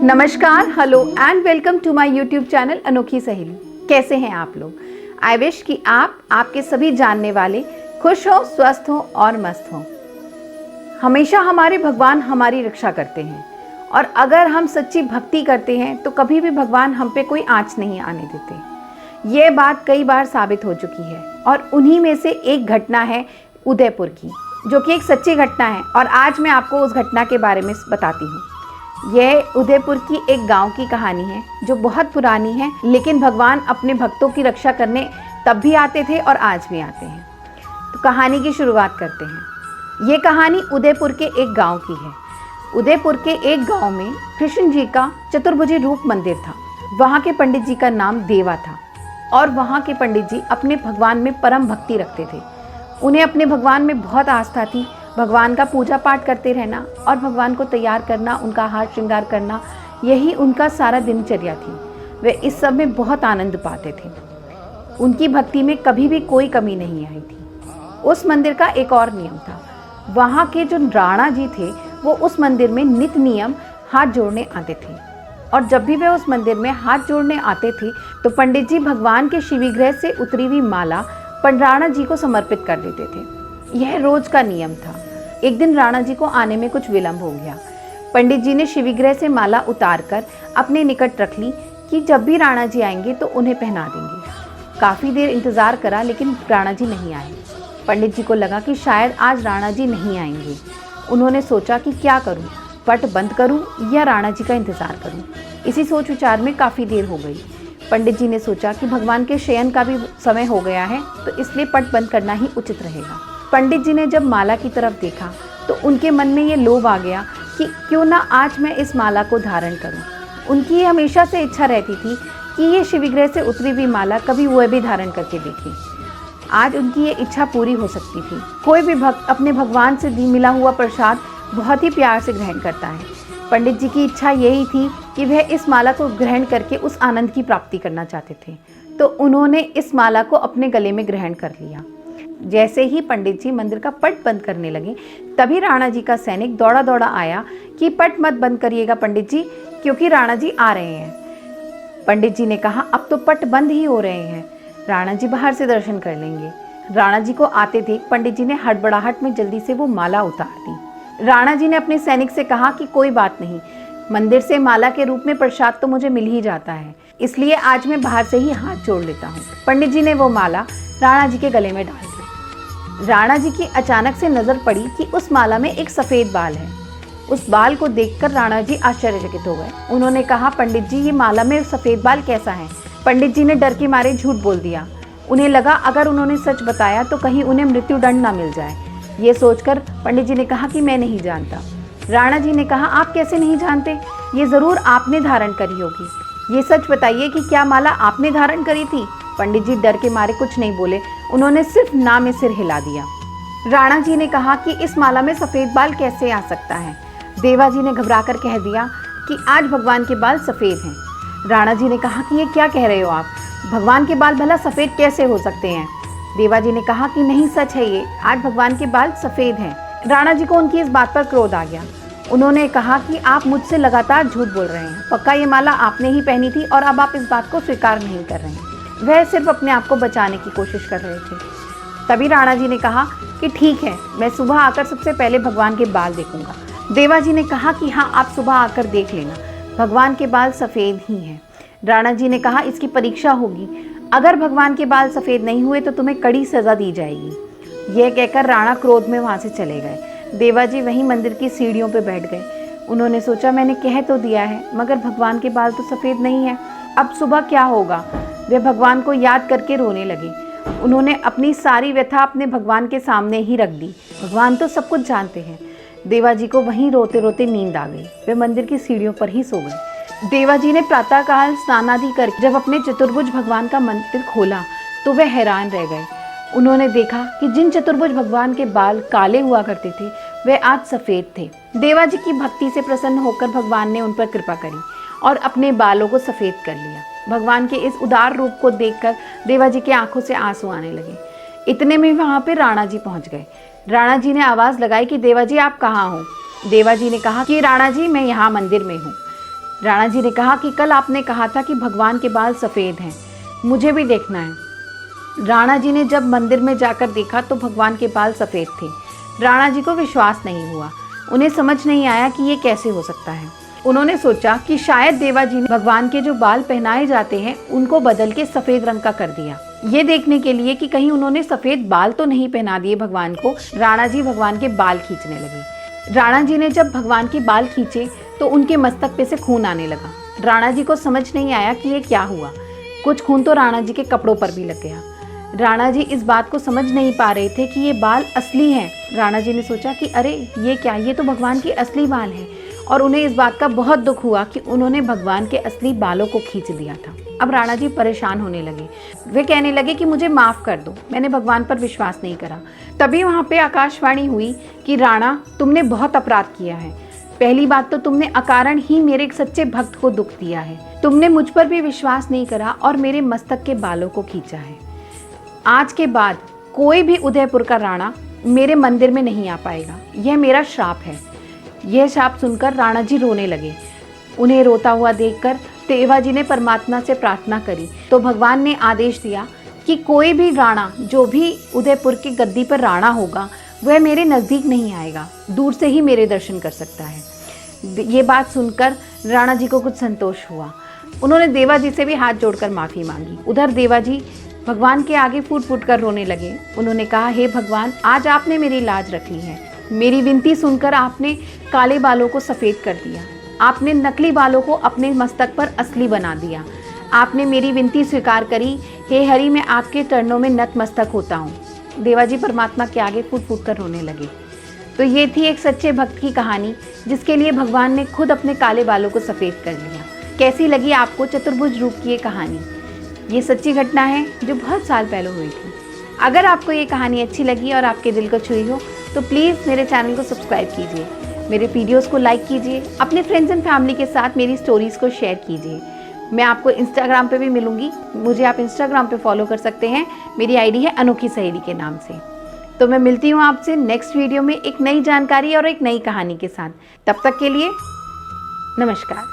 नमस्कार, hello and welcome to my YouTube channel Anokhi Saheli. कैसे हैं आप लोग? आई विश कि आप आपके सभी जानने वाले खुश हो, स्वस्थ हो और मस्त हो। हमेशा हमारे भगवान हमारी रक्षा करते हैं और अगर हम सच्ची भक्ति करते हैं तो कभी भी भगवान हम पे कोई आँच नहीं आने देते। ये बात कई बार साबित हो चुकी है और उन्हीं में से एक घटना है उदयपुर की, जो कि एक सच्ची घटना है और आज मैं आपको उस घटना के बारे में बताती हूँ। यह उदयपुर की एक गांव की कहानी है जो बहुत पुरानी है, लेकिन भगवान अपने भक्तों की रक्षा करने तब भी आते थे और आज भी आते हैं। तो कहानी की शुरुआत करते हैं। ये कहानी उदयपुर के एक गांव की है। उदयपुर के एक गांव में कृष्ण जी का चतुर्भुजी रूप मंदिर था। वहाँ के पंडित जी का नाम देवा था और वहाँ के पंडित जी अपने भगवान में परम भक्ति रखते थे। उन्हें अपने भगवान में बहुत आस्था थी। भगवान का पूजा पाठ करते रहना और भगवान को तैयार करना, उनका हार श्रृंगार करना, यही उनका सारा दिनचर्या थी। वे इस सब में बहुत आनंद पाते थे। उनकी भक्ति में कभी भी कोई कमी नहीं आई थी। उस मंदिर का एक और नियम था। वहाँ के जो राणा जी थे वो उस मंदिर में नित नियम हाथ जोड़ने आते थे और जब भी वे उस मंदिर में हाथ जोड़ने आते थे तो पंडित जी भगवान के शिविगृह से उतरी हुई माला राणा जी को समर्पित कर देते थे। यह रोज का नियम था। एक दिन राणा जी को आने में कुछ विलंब हो गया। पंडित जी ने शिविगृह से माला उतारकर अपने निकट रख ली कि जब भी राणा जी आएंगे तो उन्हें पहना देंगे। काफ़ी देर इंतज़ार करा लेकिन राणा जी नहीं आए। पंडित जी को लगा कि शायद आज राणा जी नहीं आएंगे। उन्होंने सोचा कि क्या करूं, पट बंद करूं या राणा जी का इंतज़ार करूं। इसी सोच विचार में काफ़ी देर हो गई। पंडित जी ने सोचा कि भगवान के शयन का भी समय हो गया है तो इसलिए पट बंद करना ही उचित रहेगा। पंडित जी ने जब माला की तरफ देखा तो उनके मन में ये लोभ आ गया कि क्यों ना आज मैं इस माला को धारण करूं। उनकी ये हमेशा से इच्छा रहती थी कि ये शिविगृह से उतरी हुई माला कभी वह भी धारण करके देखें। आज उनकी ये इच्छा पूरी हो सकती थी। कोई भी भक्त अपने भगवान से मिला हुआ प्रसाद बहुत ही प्यार से ग्रहण करता है। पंडित जी की इच्छा यही थी कि वह इस माला को ग्रहण करके उस आनंद की प्राप्ति करना चाहते थे। तो उन्होंने इस माला को अपने गले में ग्रहण कर लिया। जैसे ही पंडित जी मंदिर का पट बंद करने लगे तभी राणा जी का सैनिक दौड़ा दौड़ा आया कि पट मत बंद करिएगा पंडित जी, क्योंकि राणा जी आ रहे हैं। पंडित जी ने कहा अब तो पट बंद ही हो रहे हैं, राणा जी बाहर से दर्शन कर लेंगे। राणा जी को आते देख पंडित जी ने हड़बड़ाहट में जल्दी से वो माला उतार दी। राणा जी ने अपने सैनिक से कहा कि कोई बात नहीं, मंदिर से माला के रूप में प्रसाद तो मुझे मिल ही जाता है, इसलिए आज मैं बाहर से ही हाथ जोड़ लेता हूँ। पंडित जी ने वो माला राणा जी के गले में डाल दी। राणा जी की अचानक से नजर पड़ी कि उस माला में एक सफेद बाल है। उस बाल को देखकर राणा जी आश्चर्यचकित हो गए। उन्होंने कहा पंडित जी ये माला में सफेद बाल कैसा है? पंडित जी ने डर के मारे झूठ बोल दिया। उन्हें लगा अगर उन्होंने सच बताया तो कहीं उन्हें मृत्युदंड ना मिल जाए। ये सोचकर पंडित जी ने कहा कि मैं नहीं जानता। राणा जी ने कहा आप कैसे नहीं जानते? ये जरूर आपने धारण करी होगी। ये सच बताइए कि क्या माला आपने धारण करी थी? पंडित जी डर के मारे कुछ नहीं बोले। उन्होंने सिर्फ ना में सिर हिला दिया। राणा जी ने कहा कि इस माला में सफ़ेद बाल कैसे आ सकता है? देवा जी ने घबराकर कह दिया कि आज भगवान के बाल सफ़ेद हैं। राणा जी ने कहा कि ये क्या कह रहे हो आप? भगवान के बाल भला सफ़ेद कैसे हो सकते हैं? देवा जी ने कहा कि नहीं सच है, ये आज भगवान के बाल सफ़ेद हैं। राणा जी को उनकी इस बात पर क्रोध आ गया। उन्होंने कहा कि आप मुझसे लगातार झूठ बोल रहे हैं। पक्का ये माला आपने ही पहनी थी और अब आप इस बात को स्वीकार नहीं कर रहे हैं। वह सिर्फ अपने आप को बचाने की कोशिश कर रहे थे। तभी राणा जी ने कहा कि ठीक है, मैं सुबह आकर सबसे पहले भगवान के बाल देखूंगा। देवा जी ने कहा कि हाँ आप सुबह आकर देख लेना, भगवान के बाल सफ़ेद ही हैं। राणा जी ने कहा इसकी परीक्षा होगी, अगर भगवान के बाल सफ़ेद नहीं हुए तो तुम्हें कड़ी सज़ा दी जाएगी। यह कहकर राणा क्रोध में वहाँ से चले गए। देवा जी वहीं मंदिर की सीढ़ियों पर बैठ गए। उन्होंने सोचा मैंने कह तो दिया है मगर भगवान के बाल तो सफ़ेद नहीं है, अब सुबह क्या होगा? वे भगवान को याद करके रोने लगे। उन्होंने अपनी सारी व्यथा अपने भगवान के सामने ही रख दी। भगवान तो सब कुछ जानते हैं। देवा जी को वहीं रोते रोते नींद आ गई। वे मंदिर की सीढ़ियों पर ही सो गए। देवा जी ने प्रातःकाल स्नान आदि करके जब अपने चतुर्भुज भगवान का मंदिर खोला तो वे हैरान रह गए। उन्होंने देखा कि जिन चतुर्भुज भगवान के बाल काले हुआ करते थे वे आज सफ़ेद थे। देवा जी की भक्ति से प्रसन्न होकर भगवान ने उन पर कृपा करी और अपने बालों को सफ़ेद कर लिया। भगवान के इस उदार रूप को देखकर देवा जी की आंखों से आंसू आने लगे। इतने में वहाँ पे राणा जी पहुँच गए। राणा जी ने आवाज़ लगाई कि देवा जी आप कहाँ हो? देवा जी ने कहा कि राणा जी मैं यहाँ मंदिर में हूँ। राणा जी ने कहा कि कल आपने कहा था कि भगवान के बाल सफ़ेद हैं, मुझे भी देखना है। राणा जी ने जब मंदिर में जाकर देखा तो भगवान के बाल सफ़ेद थे। राणा जी को विश्वास नहीं हुआ, उन्हें समझ नहीं आया कि ये कैसे हो सकता है। उन्होंने सोचा कि शायद देवा जी ने भगवान के जो बाल पहनाए जाते हैं उनको बदल के सफ़ेद रंग का कर दिया। ये देखने के लिए कि कहीं उन्होंने सफ़ेद बाल तो नहीं पहना दिए भगवान को, राणा जी भगवान के बाल खींचने लगे। राणा जी ने जब भगवान के बाल खींचे तो उनके मस्तक पे से खून आने लगा। राणा जी को समझ नहीं आया कि ये क्या हुआ। कुछ खून तो राणा जी के कपड़ों पर भी लग गया। राणा जी इस बात को समझ नहीं पा रहे थे कि ये बाल असली हैं। राणा जी ने सोचा कि अरे ये क्या, ये तो भगवान के असली बाल हैं, और उन्हें इस बात का बहुत दुख हुआ कि उन्होंने भगवान के असली बालों को खींच दिया था। अब राणा जी परेशान होने लगे। वे कहने लगे कि मुझे माफ़ कर दो, मैंने भगवान पर विश्वास नहीं करा। तभी वहाँ पे आकाशवाणी हुई कि राणा, तुमने बहुत अपराध किया है। पहली बात तो तुमने अकारण ही मेरे एक सच्चे भक्त को दुख दिया है। तुमने मुझ पर भी विश्वास नहीं करा और मेरे मस्तक के बालों को खींचा है। आज के बाद कोई भी उदयपुर का राणा मेरे मंदिर में नहीं आ पाएगा, यह मेरा श्राप है। यह श्राप सुनकर राणा जी रोने लगे। उन्हें रोता हुआ देखकर देवा जी ने परमात्मा से प्रार्थना करी तो भगवान ने आदेश दिया कि कोई भी राणा, जो भी उदयपुर की गद्दी पर राणा होगा, वह मेरे नज़दीक नहीं आएगा, दूर से ही मेरे दर्शन कर सकता है। ये बात सुनकर राणा जी को कुछ संतोष हुआ। उन्होंने देवा जी से भी हाथ जोड़कर माफ़ी मांगी। उधर देवा जी भगवान के आगे फूट फूट कर रोने लगे। उन्होंने कहा, हे भगवान, आज आपने मेरी लाज रख ली है। मेरी विनती सुनकर आपने काले बालों को सफ़ेद कर दिया। आपने नकली बालों को अपने मस्तक पर असली बना दिया। आपने मेरी विनती स्वीकार करी। हे हरि, मैं आपके चरणों में नतमस्तक होता हूँ। देवा जी परमात्मा के आगे फूट फूट कर रोने लगे। तो ये थी एक सच्चे भक्त की कहानी, जिसके लिए भगवान ने खुद अपने काले बालों को सफ़ेद कर लिया। कैसी लगी आपको चतुर्भुज रूप की ये कहानी? ये सच्ची घटना है जो बहुत साल पहले हुई थी। अगर आपको ये कहानी अच्छी लगी और आपके दिल को छुई हो तो प्लीज़ मेरे चैनल को सब्सक्राइब कीजिए, मेरे वीडियोस को लाइक कीजिए, अपने फ्रेंड्स एंड फैमिली के साथ मेरी स्टोरीज़ को शेयर कीजिए। मैं आपको इंस्टाग्राम पे भी मिलूँगी, मुझे आप इंस्टाग्राम पे फॉलो कर सकते हैं। मेरी आईडी है अनोखी सहेली के नाम से। तो मैं मिलती हूँ आपसे नेक्स्ट वीडियो में एक नई जानकारी और एक नई कहानी के साथ। तब तक के लिए नमस्कार।